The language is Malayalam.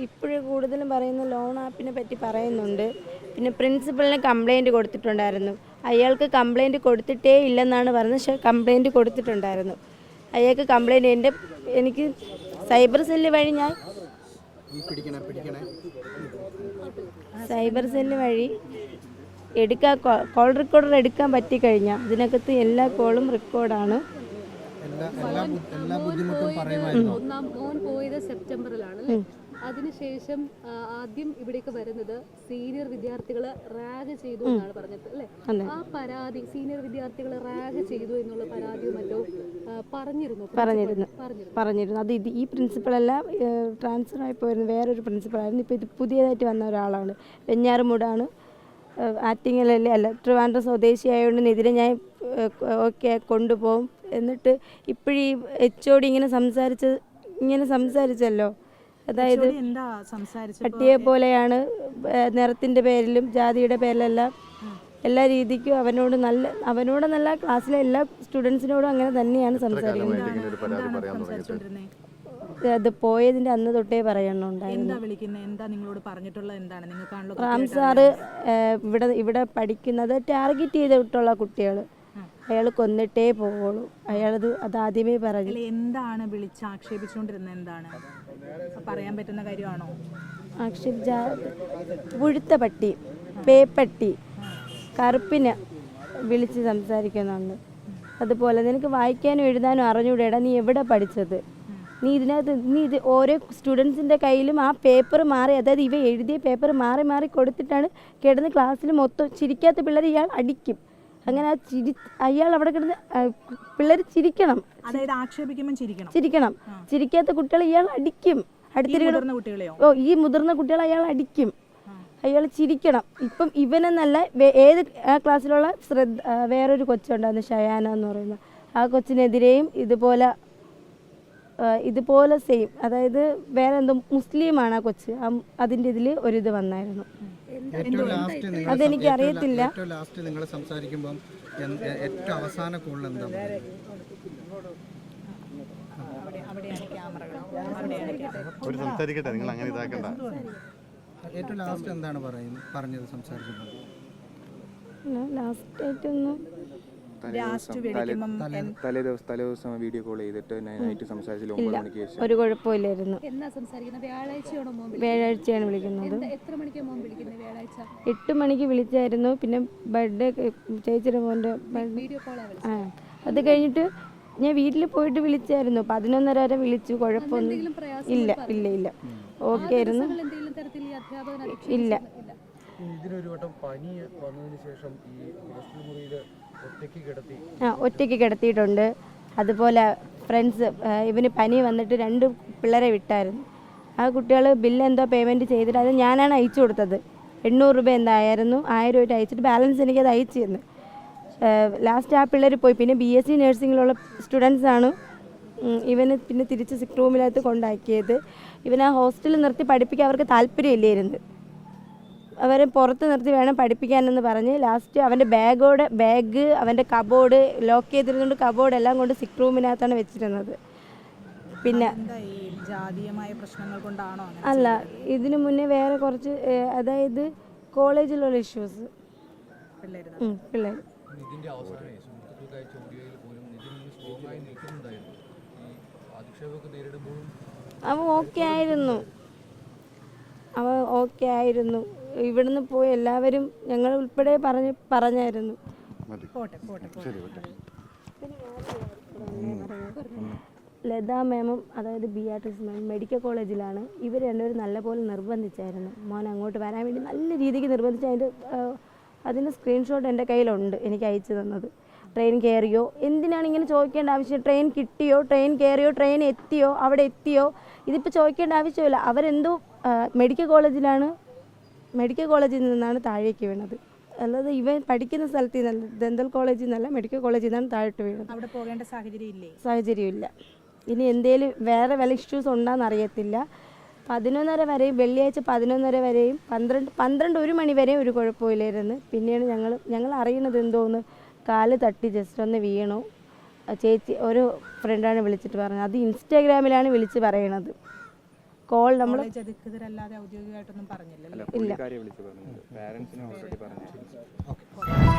ഇപ്പോഴും കൂടുതലും പറയുന്ന ലോൺ ആപ്പിനെ പറ്റി പറയുന്നുണ്ട്. പിന്നെ പ്രിൻസിപ്പലിന് കംപ്ലൈൻറ്റ് കൊടുത്തിട്ടുണ്ടായിരുന്നു. അയാൾക്ക് കംപ്ലൈൻറ്റ് കൊടുത്തിട്ടേ ഇല്ലെന്നാണ് പറയുന്നത്. പക്ഷേ കംപ്ലൈൻറ്റ് കൊടുത്തിട്ടുണ്ടായിരുന്നു. അയാൾക്ക് കംപ്ലൈൻറ്റ് എനിക്ക് സൈബർ സെല്ല് വഴി കോൾ റെക്കോർഡർ എടുക്കാൻ പറ്റിക്കഴിഞ്ഞാൽ അതിനകത്ത് എല്ലാ കോളും റെക്കോർഡാണ്. മോൻ പോയത് സെപ്റ്റംബറിലാണ്. അതിനുശേഷം ആദ്യം ഇവിടേക്ക് വരുന്നത് സീനിയർ വിദ്യാർത്ഥികളെ റാഗ് ചെയ്തു എന്നാണ് പറഞ്ഞത് അല്ലേ? ആ പരാതി സീനിയർ വിദ്യാർത്ഥികളെ റാഗ് ചെയ്തു എന്നുള്ള പരാതിയോ മറ്റോ പറഞ്ഞിരുന്നു. അത് ഈ പ്രിൻസിപ്പളല്ല, ട്രാൻസ്ഫർ ആയി പോയിരുന്നു, വേറൊരു പ്രിൻസിപ്പളായിരുന്നു. ഇപ്പോൾ ഇത് പുതിയതായിട്ട് വന്ന ഒരാളാണ്. വെഞ്ഞാറുമൂടാണ്, ആറ്റിങ്ങലല്ലേ അല്ല, ട്രിവാൻഡ്രം സ്വദേശിയായതുകൊണ്ട് ഇതിനെ ഞാൻ ഓക്കെ കൊണ്ടുപോകും. എന്നിട്ട് ഇപ്പോഴീ HOD ഇങ്ങനെ സംസാരിച്ചല്ലോ, അതായത് പട്ടിയെ പോലെയാണ്, നിറത്തിൻ്റെ പേരിലും ജാതിയുടെ പേരിലെല്ലാം എല്ലാ രീതിക്കും അവനോടല്ല ക്ലാസ്സിലെ എല്ലാ സ്റ്റുഡൻസിനോടും അങ്ങനെ തന്നെയാണ് സംസാരിക്കുന്നത്. അത് പോയതിൻ്റെ അന്ന് തൊട്ടേ പറയണുണ്ടായിരുന്നു. റാം സാറ് ഇവിടെ പഠിക്കുന്നത് ടാർഗറ്റ് ചെയ്തിട്ടുള്ള കുട്ടികൾ അയാൾ കൊന്നിട്ടേ പോവുള്ളൂ. അത് ആദ്യമേ പറഞ്ഞു. എന്താണ് വിളിച്ച് ആക്ഷേപിച്ചുകൊണ്ടിരുന്നത്? എന്താണ് പറയാൻ പറ്റുന്ന കാര്യമാണോ? പുഴുത്ത പട്ടി, പേപ്പട്ടി, കറുപ്പിനെ വിളിച്ച് സംസാരിക്കുന്നുണ്ട്. അതുപോലെ നിനക്ക് വായിക്കാനും എഴുതാനും അറിഞ്ഞൂടേടാ, നീ എവിടെ പഠിച്ചത്? നീ ഇത് ഓരോ സ്റ്റുഡൻസിൻ്റെ കയ്യിലും ആ പേപ്പർ മാറി, അതായത് ഇവ എഴുതിയ പേപ്പർ മാറി കൊടുത്തിട്ടാണ് കിടന്ന് ക്ലാസ്സിൽ മൊത്തം ചിരിക്കാത്ത പിള്ളേർ ഇയാൾ അടിക്കും. അങ്ങനെ അയാൾ അവിടെ കിടന്ന് പിള്ളേർ ചിരിക്കണം, അതായത് ആക്ഷേപിക്കുമ്പോൾ ചിരിക്കണം. ചിരിക്കാത്ത കുട്ടികളെ ഇയാൾ അടിക്കും. ഈ മുതിർന്ന കുട്ടികളെ അയാൾ അടിക്കും. അയാൾ ചിരിക്കണം. ഇപ്പം ഇവനെന്നല്ല, ഏത് ക്ലാസ്സിലുള്ള വേറൊരു കൊച്ചുണ്ടായിരുന്നു, ഷയാന എന്ന് പറയുന്ന ആ കൊച്ചിനെതിരെയും ഇതുപോലെ സെയിം, അതായത് വേറെ എന്തോ മുസ്ലിമാണ് ആ കൊച്ച്, അതിൻ്റെ ഇതിൽ ഒരിത് വന്നായിരുന്നു. അതെനിക്ക് അറിയത്തില്ല. തലേദിവസം വീഡിയോ കോൾ ചെയ്തിട്ട് നൈറ്റ് സംസാരിച്ചില്ല. 9 മണിക്ക് ശേഷം ഒരു കുഴപ്പമില്ലായിരുന്നു. വ്യാഴാഴ്ചയാണ് വിളിക്കുന്നത്. 8 മണിക്ക് വിളിച്ചായിരുന്നു. പിന്നെ ബർത്ത്ഡേ ചേച്ചിയുടെ മോൻ്റെ അത് കഴിഞ്ഞിട്ട് ഞാൻ വീട്ടിൽ പോയിട്ട് വിളിച്ചായിരുന്നു. 11:30 വരെ വിളിച്ചു. കുഴപ്പമൊന്നും ഇല്ല ഓക്കെ ആയിരുന്നു. ഇല്ല. ഒറ്റയ്ക്ക് കിടത്തിയിട്ടുണ്ട്. അതുപോലെ ഫ്രണ്ട്സ് ഇവന് പനി വന്നിട്ട് 2 പിള്ളേരെ വിട്ടായിരുന്നു. ആ കുട്ടികൾ ബില്ല് എന്തോ പേയ്മെൻറ്റ് ചെയ്തിട്ട് അത് ഞാനാണ് അയച്ചു കൊടുത്തത്. 800 രൂപ എന്തായിരുന്നു, 1000 രൂപ അയച്ചിട്ട് ബാലൻസ് എനിക്കത് അയച്ചു തന്നു. ലാസ്റ്റ് ആ പിള്ളേർ പോയി. പിന്നെ BSc നഴ്സിങ്ങിലുള്ള സ്റ്റുഡൻസാണ് ഇവന് പിന്നെ തിരിച്ച് സിക്ക് റൂമിനകത്ത് കൊണ്ടാക്കിയത്. ഇവനെ ഹോസ്റ്റലിൽ നിർത്തി പഠിപ്പിക്കാൻ അവർക്ക് താല്പര്യമില്ലായിരുന്നു. അവരെ പുറത്ത് നിർത്തി വേണം പഠിപ്പിക്കാനെന്ന് പറഞ്ഞ് ലാസ്റ്റ് അവൻ്റെ ബാഗ് അവൻ്റെ കബോർഡ് ലോക്ക് ചെയ്തിരുന്നുകൊണ്ട് കബോർഡ് എല്ലാം കൊണ്ട് സിക്ക് റൂമിനകത്താണ് വെച്ചിരുന്നത്. പിന്നെ അല്ല, ഇതിനു മുന്നേ വേറെ കുറച്ച്, അതായത് കോളേജിലുള്ള ഇഷ്യൂസ് പിള്ളേർ അവൻ ഓക്കെ ആയിരുന്നു. ഇവിടുന്ന് പോയി എല്ലാവരും ഞങ്ങൾ ഉൾപ്പെടെ പറഞ്ഞായിരുന്നു. ലതാ മാമും അതായത് ബിയാട്രിസ് മാം മെഡിക്കൽ കോളേജിലാണ്. ഇവർ രണ്ടുപേരും നല്ലപോലെ നിർബന്ധിച്ചായിരുന്നു മോൻ അങ്ങോട്ട് വരാൻ വേണ്ടി, നല്ല രീതിക്ക് നിർബന്ധിച്ച്. അതിൻ്റെ സ്ക്രീൻഷോട്ട് എൻ്റെ കയ്യിലുണ്ട്, എനിക്ക് അയച്ചു തന്നത്. ട്രെയിൻ കയറിയോ, എന്തിനാണ് ഇങ്ങനെ ചോദിക്കേണ്ട ആവശ്യം? ട്രെയിൻ കിട്ടിയോ, ട്രെയിൻ കയറിയോ, ട്രെയിൻ എത്തിയോ, അവിടെ എത്തിയോ, ഇതിപ്പോൾ ചോദിക്കേണ്ട ആവശ്യമില്ല. അവരെന്തോ മെഡിക്കൽ കോളേജിൽ നിന്നാണ് താഴേക്ക് വീണത്. അല്ലാതെ ഇവൻ പഠിക്കുന്ന സ്ഥലത്ത് നിന്നല്ല, ദന്തൽ കോളേജിൽ നിന്നല്ല, മെഡിക്കൽ കോളേജിൽ നിന്നാണ് താഴോട്ട് വീണത്. അവിടെ പോകേണ്ട സാഹചര്യമില്ല. ഇനി എന്തേലും വേറെ വല്ല ഇഷ്യൂസ് ഉണ്ടോയെന്ന് അറിയത്തില്ല. 11:30 വരെയും, വെള്ളിയാഴ്ച 11:30 വരെയും 1 മണി വരെയും ഒരു കുഴപ്പമില്ലായിരുന്നു. പിന്നെയാണ് ഞങ്ങൾ അറിയുന്നത് എന്തോന്ന് കാല് തട്ടി ജസ്റ്റ് ഒന്ന് വീണു. ചേച്ചി ഒരു ഫ്രണ്ടാണ് വിളിച്ചിട്ട് പറഞ്ഞത്. അത് ഇൻസ്റ്റാഗ്രാമിലാണ് വിളിച്ച് പറയണത്. കോൾ നമ്മൾ കോളേജ് അധികൃതരല്ലാതെ ഔദ്യോഗികമായിട്ടൊന്നും പറഞ്ഞില്ലല്ലോ. അല്ല പുള്ളിക്കാരിയെ വിളിച്ച് പറഞ്ഞത്, പാരൻസിനെ ഓൾറെഡി പറഞ്ഞു. ഓക്കെ.